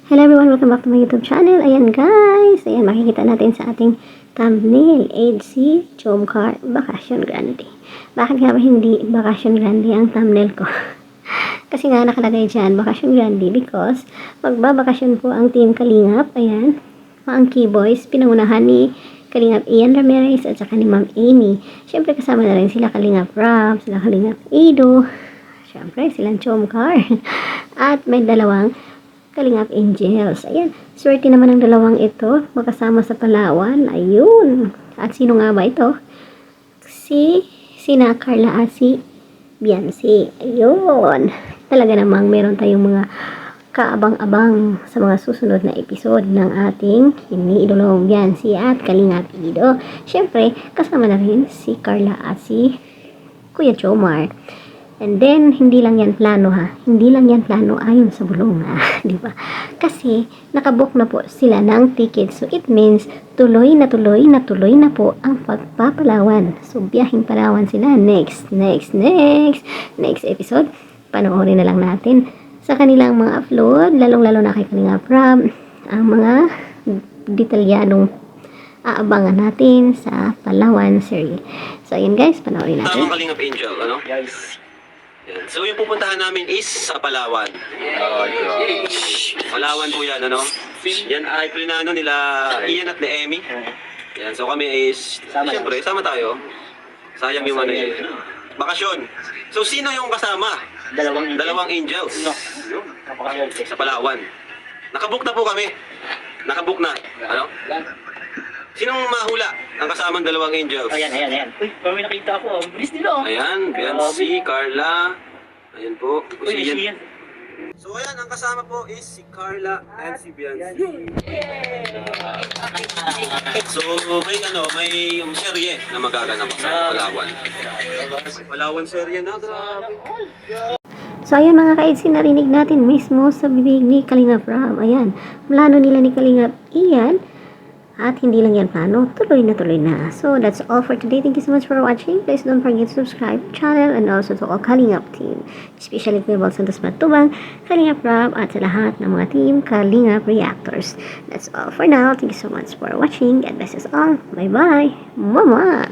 Hello everyone, welcome back to my YouTube channel. Ayan guys, ayan makikita natin sa ating thumbnail, HC Chomcar Vacation Grande. Bakit nga ba hindi Vacation Grande ang thumbnail ko? Kasi nga nakalagay dyan, Vacation Grande because magbabakasyon po ang Team Kalingap. Ayan, ang Keyboys, pinangunahan ni Kalingap Ian Ramirez at saka ni Ma'am Amy. Siyempre kasama na rin sila Kalingap Rob, sila Kalingap Ido, siyempre silang Chomcar. At may dalawang Kalingap Angels. Ayan. Swerte naman ang dalawang ito. Magkasama sa Palawan. Ayun. At sino nga ba ito? Sina Carla at si Biancy. Ayun. Talaga namang meron tayong mga kaabang-abang sa mga susunod na episode ng ating iniidolong Biancy at Kalingap Ido. Siyempre, kasama na rin si Carla at si Kuya Jomar. And then, hindi lang yan plano ha. Hindi lang yan plano ayon sa bulong ha. Di ba? Kasi, nakabook na po sila ng ticket. So, it means, tuloy na po ang pagpapalawan. So, biyahing Palawan sila. Next episode. Panoorin na lang natin sa kanilang mga upload. Lalong-lalo na kay Kalingap Rob. Ang mga detalyadong aabangan natin sa Palawan series. So, ayan guys, panoorin natin. Tamang Kalingap Angel, ano? Yes. Yan. So, yung pupuntahan namin is sa Palawan. Palawan po yan, ano? Yan ay plinano nila Ian at ni Emmy. Yan. So, kami is, siyempre, sama tayo. Sayang yung ano yun. Bakasyon. So, sino yung kasama? Dalawang angels. Sa Palawan. Nakabook na po kami. Nakabook na. Ano? Sinong mahula ang kasamang dalawang angels? Ayan. Uy, parang may nakita ako. Bilis nila. Ayan, Biancy, Carla. Ayan po. Uy, Si Ian. So ayan, ang kasama po is si Carla and si Biancy. So may serye na magaganap sa Palawan. May Palawan serye na, grabe. So, ayan mga ka-EDC, narinig natin mismo sa bibig ni Kalingap Rob. Ayan, plano nila ni Kalingap Ian. At hindi lang yan plano, tuloy na. So, that's all for today. Thank you so much for watching. Please don't forget to subscribe to channel and also to all Kalingap team. Especially Kuya Bal Santos Matubang, Kalingap Rob, at sa lahat ng mga team Kalingap Reactors. That's all for now. Thank you so much for watching. God bless us all. Bye-bye. Mama!